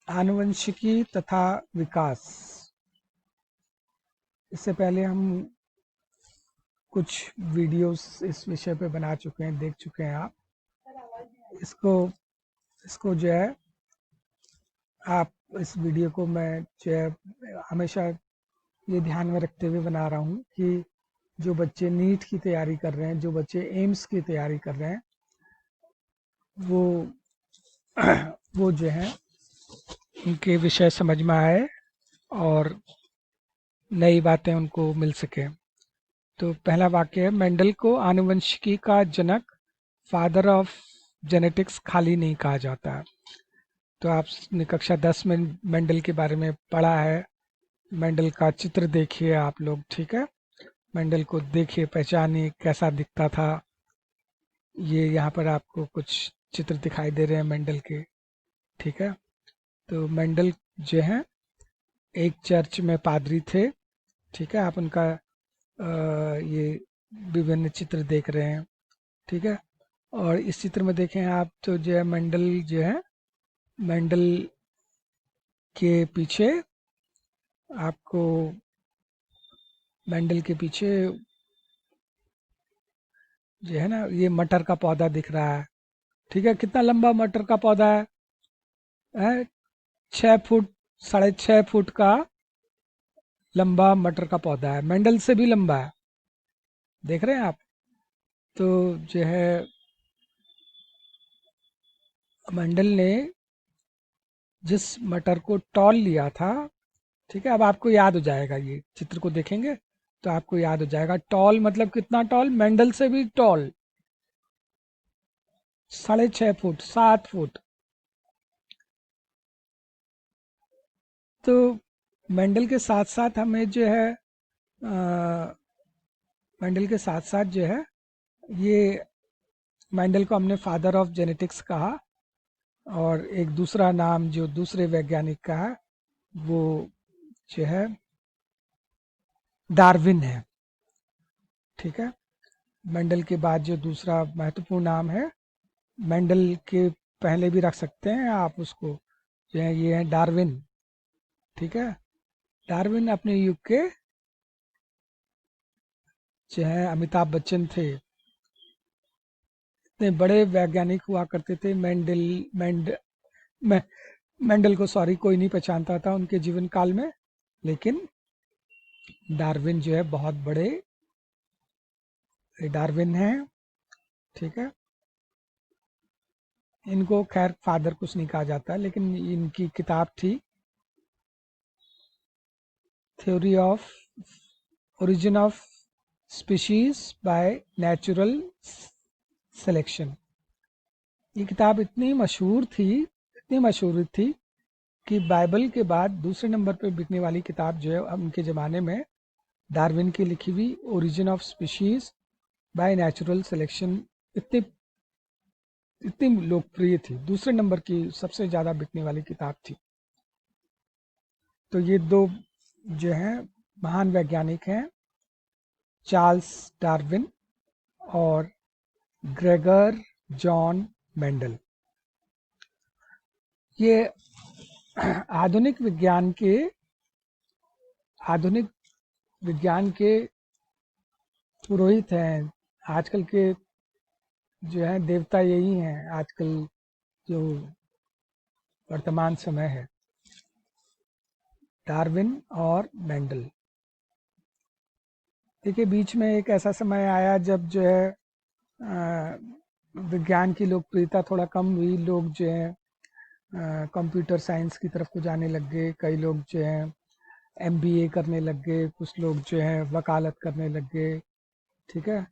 आनुवंशिकी तथा विकास। इससे पहले हम कुछ वीडियोस इस विषय पे बना चुके हैं, देख चुके हैं आप। इसको इसको जो है, आप इस वीडियो को मैं जो है हमेशा ये ध्यान में रखते हुए बना रहा हूँ कि जो बच्चे नीट की तैयारी कर रहे हैं, जो बच्चे एम्स की तैयारी कर रहे हैं, वो वो जो है उनके विषय समझ में आए और नई बातें उनको मिल सके। तो पहला वाक्य है, मेंडल को आनुवंशिकी का जनक, फादर ऑफ जेनेटिक्स खाली नहीं कहा जाता। तो आपने कक्षा 10 में मेंडल के बारे में पढ़ा है। मेंडल का चित्र देखिए आप लोग, ठीक है। मेंडल को देखिए, पहचानिए कैसा दिखता था। ये यहाँ पर आपको कुछ चित्र दिखाई दे रहे हैं मेंडल के, ठीक है। तो मेंडल जो है एक चर्च में पादरी थे, ठीक है। आप उनका ये विभिन्न चित्र देख रहे हैं, ठीक है। और इस चित्र में देखें आप तो जो है मेंडल जो है, मेंडल के पीछे आपको, मेंडल के पीछे जो है ना, ये मटर का पौधा दिख रहा है, ठीक है। कितना लंबा मटर का पौधा है 6 फुट, 6.5 फुट का लंबा मटर का पौधा है, मेंडल से भी लंबा है, देख रहे हैं आप। तो जो है मेंडल ने जिस मटर को टॉल लिया था, ठीक है, अब आपको याद हो जाएगा, ये चित्र को देखेंगे तो आपको याद हो जाएगा। टॉल मतलब कितना टॉल, मेंडल से भी टॉल, 6.5 फुट, 7 फुट। तो मेंडल के साथ साथ हमें जो है मेंडल के साथ साथ जो है ये, मेंडल को हमने फादर ऑफ जेनेटिक्स कहा, और एक दूसरा नाम जो दूसरे वैज्ञानिक का है वो जो है डार्विन है, ठीक है। मेंडल के बाद जो दूसरा महत्वपूर्ण नाम है, मेंडल के पहले भी रख सकते हैं आप उसको, जो है ये है डार्विन, ठीक है। डार्विन अपने युग के जो है अमिताभ बच्चन थे, इतने बड़े वैज्ञानिक हुआ करते थे। मेंडल को सॉरी कोई नहीं पहचानता था उनके जीवन काल में, लेकिन डार्विन जो है बहुत बड़े डार्विन हैं, ठीक है। इनको खैर फादर कुछ नहीं कहा जाता, लेकिन इनकी किताब थी theory of origin of species by natural selection. ये किताब इतनी मशहूर थी, इतनी मशहूर थी कि बाइबल के बाद दूसरे नंबर पर बिकने वाली किताब जो है उनके ज़माने में डार्विन की लिखी हुई origin of species by natural selection इतनी इतनी लोकप्रिय थी, दूसरे नंबर की सबसे ज़्यादा बिकने वाली किताब थी। तो ये दो जो हैं महान वैज्ञानिक हैं, चार्ल्स डार्विन और ग्रेगर जॉन मेंडल। ये आधुनिक विज्ञान के आधुनिक विज्ञान के पुरोहित हैं। आजकल के जो है देवता यही हैं आजकल, जो वर्तमान समय है, डार्विन और मेंडल। देखिए बीच में एक ऐसा समय आया जब जो है अ, विज्ञान की लोकप्रियता थोड़ा कम हुई, लोग जो है कंप्यूटर साइंस की तरफ को जाने लग गए, कई लोग जो है एमबीए करने लग गए, कुछ लोग जो है वकालत करने लग गए, ठीक है।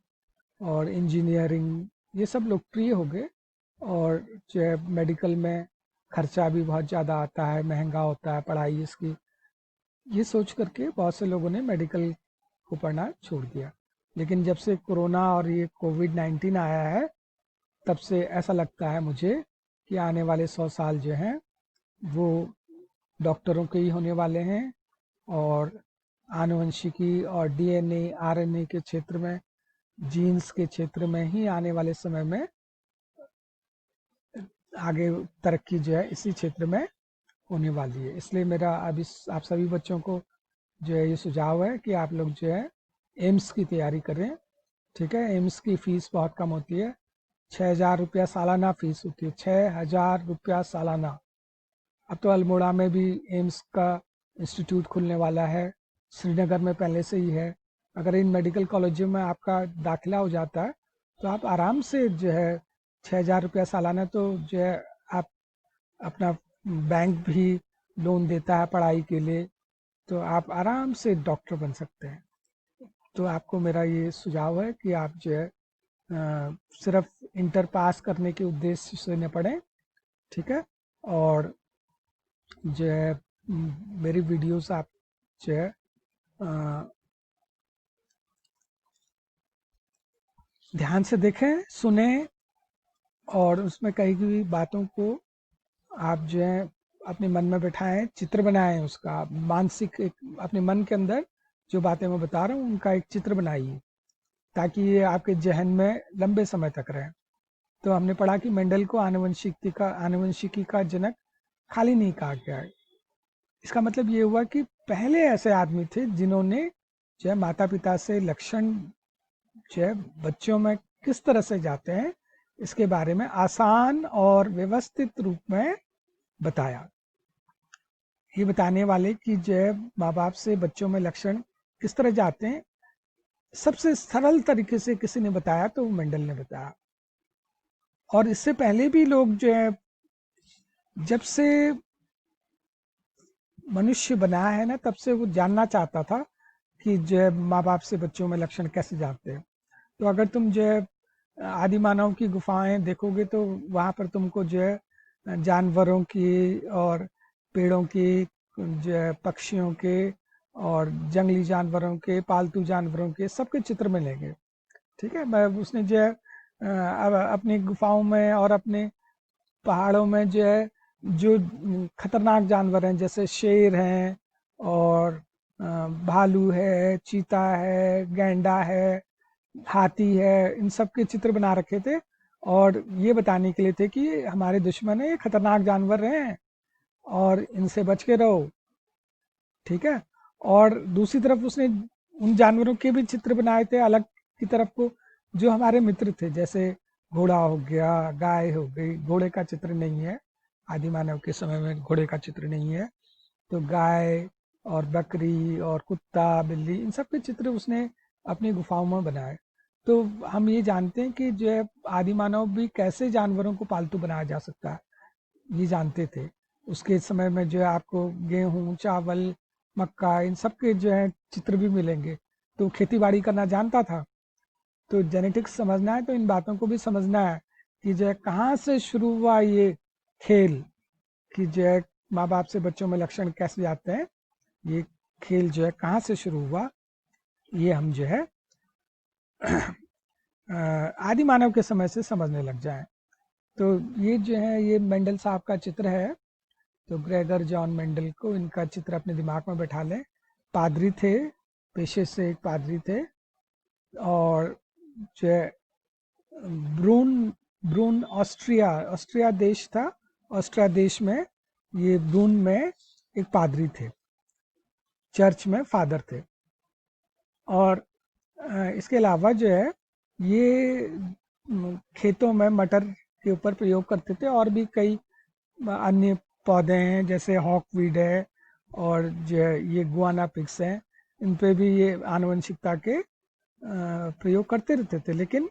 और इंजीनियरिंग, ये सब लोकप्रिय हो गए। और जो है मेडिकल में खर्चा भी बहुत ज़्यादा आता है, महंगा होता है पढ़ाई इसकी, ये सोच करके बहुत से लोगों ने मेडिकल को पढ़ना छोड़ दिया। लेकिन जब से कोरोना और ये कोविड-19 आया है, तब से ऐसा लगता है मुझे कि आने वाले 100 साल जो हैं वो डॉक्टरों के ही होने वाले हैं। और आनुवंशिकी और डीएनए आरएनए के क्षेत्र में, जीन्स के क्षेत्र में ही आने वाले समय में आगे तरक्की जो है इसी क्षेत्र में होने वाली है। इसलिए मेरा अभी आप सभी बच्चों को जो है ये सुझाव है कि आप लोग जो है एम्स की तैयारी करें। ठीक है, एम्स की फ़ीस बहुत कम होती है, 6,000 रुपया सालाना फ़ीस होती है, 6,000 रुपया सालाना। अब तो अल्मोड़ा में भी एम्स का इंस्टीट्यूट खुलने वाला है, श्रीनगर में पहले से ही है। अगर इन मेडिकल कॉलेजों में आपका दाखिला हो जाता है तो आप आराम से जो है 6,000 रुपया सालाना, तो जो है आप अपना बैंक भी लोन देता है पढ़ाई के लिए, तो आप आराम से डॉक्टर बन सकते हैं। तो आपको मेरा ये सुझाव है कि आप जो है सिर्फ इंटर पास करने के उद्देश्य से न पढ़ें। ठीक है, और जो है मेरी वीडियोस आप जो है ध्यान से देखें, सुने, और उसमें कही गई बातों को आप जो है अपने मन में बैठाएं, चित्र बनाएं, उसका मानसिक एक अपने मन के अंदर जो बातें मैं बता रहा हूँ उनका एक चित्र बनाइए, ताकि ये आपके जहन में लंबे समय तक रहे। तो हमने पढ़ा कि मेंडल को आनुवंशिकी का जनक खाली नहीं कहा गया है। इसका मतलब ये हुआ कि पहले ऐसे आदमी थे जिन्होंने जो है माता पिता से लक्षण जो है बच्चों में किस तरह से जाते हैं इसके बारे में आसान और व्यवस्थित रूप में बताया। ये बताने वाले कि जो है माँ बाप से बच्चों में लक्षण किस तरह जाते हैं, सबसे सरल तरीके से किसी ने बताया तो मेंडल ने बताया। और इससे पहले भी लोग जो है, जब से मनुष्य बना है ना, तब से वो जानना चाहता था कि जो है माँ बाप से बच्चों में लक्षण कैसे जाते हैं। तो अगर तुम जो है आदि मानव की गुफाएं देखोगे तो वहाँ पर तुमको जो है जानवरों की और पेड़ों की, जो है पक्षियों के और जंगली जानवरों के, पालतू जानवरों के सबके चित्र मिलेंगे। ठीक है, मैं उसने जो है अब अपनी गुफाओं में और अपने पहाड़ों में जो है जो खतरनाक जानवर हैं जैसे शेर हैं और भालू है, चीता है, गैंडा है, हाथी है, इन सब के चित्र बना रखे थे, और ये बताने के लिए थे कि हमारे दुश्मन है, ये खतरनाक जानवर हैं और इनसे बच के रहो। ठीक है, और दूसरी तरफ उसने उन जानवरों के भी चित्र बनाए थे अलग की तरफ को, जो हमारे मित्र थे, जैसे घोड़ा हो गया, गाय हो गई। घोड़े का चित्र नहीं है, आदि मानव के समय में घोड़े का चित्र नहीं है। तो गाय और बकरी और कुत्ता, बिल्ली, इन सब के चित्र उसने अपनी गुफाओं में बनाए। तो हम ये जानते हैं कि जो है आदि मानव भी कैसे जानवरों को पालतू बनाया जा सकता है, ये जानते थे। उसके समय में जो है आपको गेहूं, चावल, मक्का, इन सब के जो है चित्र भी मिलेंगे। तो खेती बाड़ी करना जानता था। तो जेनेटिक्स समझना है तो इन बातों को भी समझना है कि जो है कहाँ से शुरू हुआ ये खेल, कि जो है माँ बाप से बच्चों में लक्षण कैसे आते हैं, ये खेल जो है कहाँ से शुरू हुआ, ये हम जो है आदि मानव के समय से समझने लग जाएं। तो ये जो है ये मेंडल साहब का चित्र है। तो ग्रेगर जॉन मेंडल को, इनका चित्र अपने दिमाग में बैठा लें। पादरी थे, पेशे से एक पादरी थे, और जो है ब्रून ब्रून ऑस्ट्रिया ऑस्ट्रिया देश था। ऑस्ट्रिया देश में ये ब्रून में एक पादरी थे, चर्च में फादर थे। और इसके अलावा जो है ये खेतों में मटर के ऊपर प्रयोग करते थे, और भी कई अन्य पौधे हैं जैसे हॉकवीड है और जो है ये गुआना पिग्स हैं, इन पे भी ये आनुवंशिकता के प्रयोग करते रहते थे। लेकिन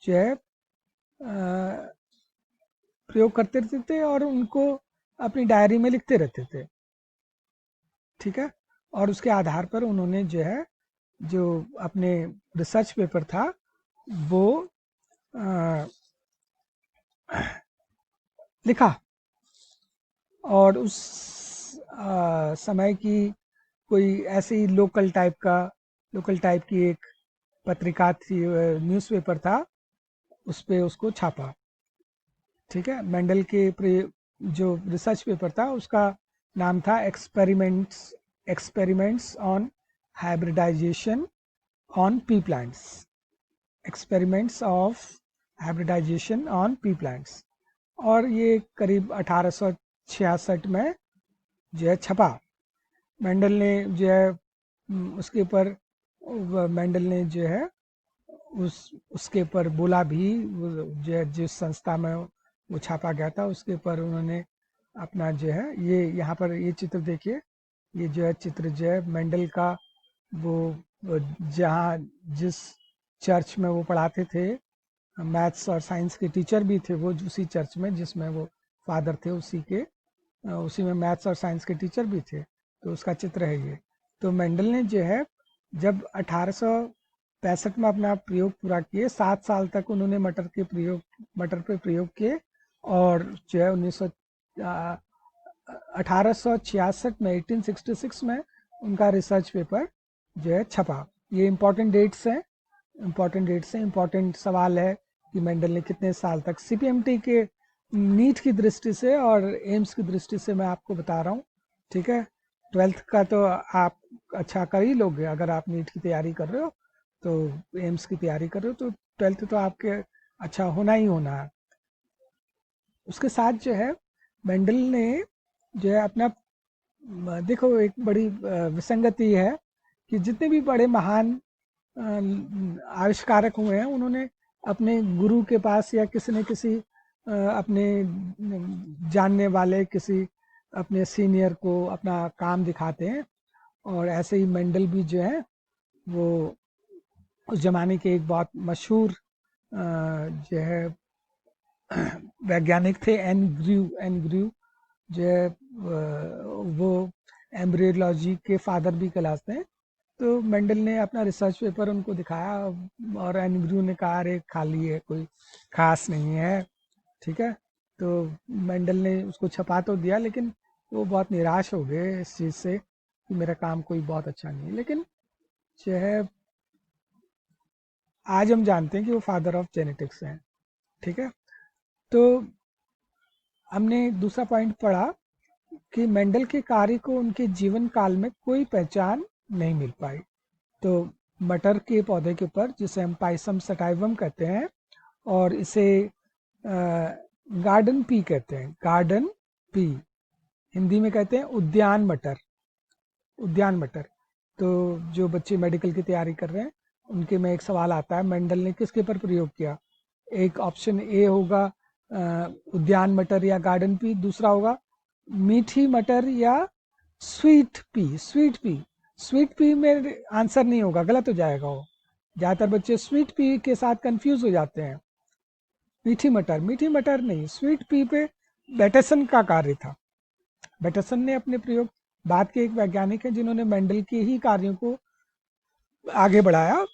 जो है प्रयोग करते रहते थे और उनको अपनी डायरी में लिखते रहते थे। ठीक है, और उसके आधार पर उन्होंने जो है जो अपने रिसर्च पेपर था वो लिखा। और उस समय की कोई ऐसी लोकल टाइप की एक पत्रिका थी, न्यूज़पेपर था, उस पे उसको छापा। ठीक है, मेंडल के जो रिसर्च पेपर था उसका नाम था experiments on hybridisation on pea plants. Experiments of hybridisation on pea plants. और ये करीब 1866 में जो है छपा। मेंडल ने जो है उसके ऊपर मेंडल ने जो है उसके ऊपर बोला भी, जो है जिस संस्था में वो छापा गया था उसके ऊपर उन्होंने अपना जो है, ये यहाँ पर ये चित्र देखिए, ये जो है चित्र जो है मेंडल का, वो जहाँ जिस चर्च में वो पढ़ाते थे, मैथ्स और साइंस के टीचर भी थे वो उसी चर्च में जिसमें वो फादर थे, उसी के उसी में मैथ्स और साइंस के टीचर भी थे, तो उसका चित्र है ये। तो मेंडल ने जो है जब 1865 में अपना प्रयोग पूरा किए, 7 साल तक उन्होंने मटर पे प्रयोग किए, और जो है 1866 में 1866 में उनका रिसर्च पेपर जो है छपा। ये इंपॉर्टेंट सवाल है कि मेंडल ने कितने साल तक, सीपीएमटी के नीट की दृष्टि से और एम्स की दृष्टि से मैं आपको बता रहा हूँ, ठीक है। 12th का तो आप अच्छा कर ही लोगे, अगर आप नीट की तैयारी कर रहे हो तो, एम्स की तैयारी कर रहे हो तो 12th तो आपके अच्छा होना ही होना है। उसके साथ जो है मेंडल ने जो है अपना, देखो एक बड़ी विसंगति है कि जितने भी बड़े महान आविष्कारक हुए हैं उन्होंने अपने गुरु के पास या किसी न किसी अपने जानने वाले किसी अपने सीनियर को अपना काम दिखाते हैं। और ऐसे ही मेंडल भी जो है वो उस जमाने के एक बहुत मशहूर जो है वैज्ञानिक थे, एन ग्रू जो है वो एम्ब्रियोलॉजी के फादर भी कहलाते हैं। तो मेंडल ने अपना रिसर्च पेपर उनको दिखाया और एनग्रू ने कहा अरे खाली है, कोई खास नहीं है, ठीक है। तो मेंडल ने उसको छपा तो दिया, लेकिन वो बहुत निराश हो गए इस चीज़ से कि मेरा काम कोई बहुत अच्छा नहीं है। लेकिन जो है आज हम जानते हैं कि वो फादर ऑफ जेनेटिक्स हैं, ठीक है। तो हमने दूसरा पॉइंट पढ़ा कि मेंडल के कार्य को उनके जीवन काल में कोई पहचान नहीं मिल पाई। तो मटर के पौधे के ऊपर, जिसे हम पाइसम सटाइवम कहते हैं, और इसे गार्डन पी कहते हैं, गार्डन पी हिंदी में कहते हैं उद्यान मटर, उद्यान मटर। तो जो बच्चे मेडिकल की तैयारी कर रहे हैं उनके में एक सवाल आता है मेंडल ने किसके ऊपर प्रयोग किया। एक ऑप्शन ए होगा उद्यान मटर या गार्डन पी, दूसरा होगा मीठी मटर या स्वीट पी। स्वीट पी में आंसर नहीं होगा, गलत हो जाएगा वो। ज़्यादातर बच्चे स्वीट पी के साथ कंफ्यूज हो जाते हैं। मीठी मटर नहीं, स्वीट पी पे बैटेसन का कार्य था। बैटेसन ने अपने प्रयोग, बाद के एक वैज्ञानिक हैं जिन्होंने मेंडल के ही कार्यों को आगे बढ़ाया,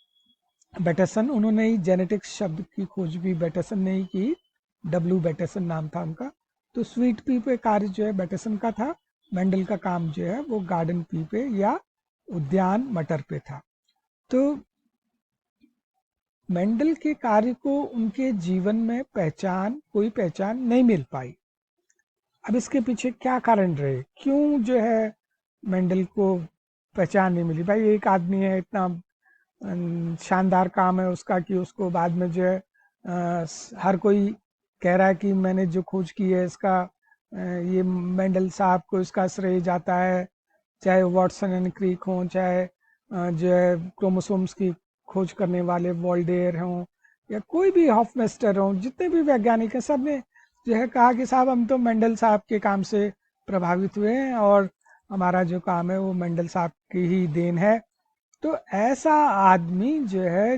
बैटेसन। उन्होंने ही जेनेटिक्स शब्द की खोज भी बैटेसन ने ही की, डब्ल्यू बैटेसन नाम था उनका। तो स्वीट पी पे कार्य जो है बैटेसन का था, मेंडल का काम जो है वो गार्डन पी पे या उद्यान मटर पे था। तो मेंडल के कार्य को उनके जीवन में कोई पहचान नहीं मिल पाई। अब इसके पीछे क्या कारण रहे, क्यों जो है मेंडल को पहचान नहीं मिली। भाई एक आदमी है, इतना शानदार काम है उसका कि उसको बाद में जो है हर कोई कह रहा है कि मैंने जो खोज की है इसका ये मेंडल साहब को इसका श्रेय जाता है। चाहे वाटसन एंड क्रिक हों, चाहे जो है क्रोमोसोम्स की खोज करने वाले वॉल्डेयर हों, या कोई भी हॉफमेस्टर हों, जितने भी वैज्ञानिक हैं, सब ने जो है कहा कि साहब हम तो मेंडल साहब के काम से प्रभावित हुए हैं और हमारा जो काम है वो मेंडल साहब की ही देन है। तो ऐसा आदमी जो है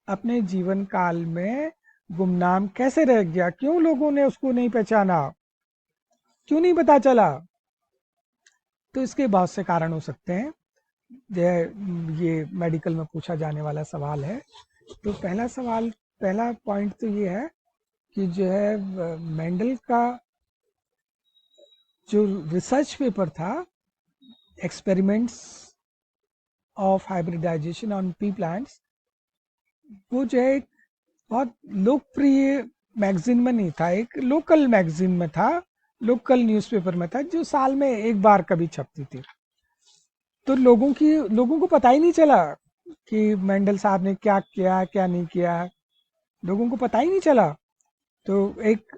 अपने जीवन काल में गुमनाम कैसे रह गया, क्यों लोगों ने उसको नहीं पहचाना, क्यों नहीं पता चला। तो इसके बहुत से कारण हो सकते हैं, ये मेडिकल में पूछा जाने वाला सवाल है। तो पहला पॉइंट तो ये है कि जो है मेंडल का जो रिसर्च पेपर था, experiments of hybridisation on pea plants, वो जो है एक बहुत लोकप्रिय मैगजीन में नहीं था, एक लोकल मैगजीन में था, लोकल न्यूज़पेपर में था, जो साल में एक बार कभी छपती थी। तो लोगों को पता ही नहीं चला कि मेंडल साहब ने क्या किया क्या नहीं किया, लोगों को पता ही नहीं चला। तो एक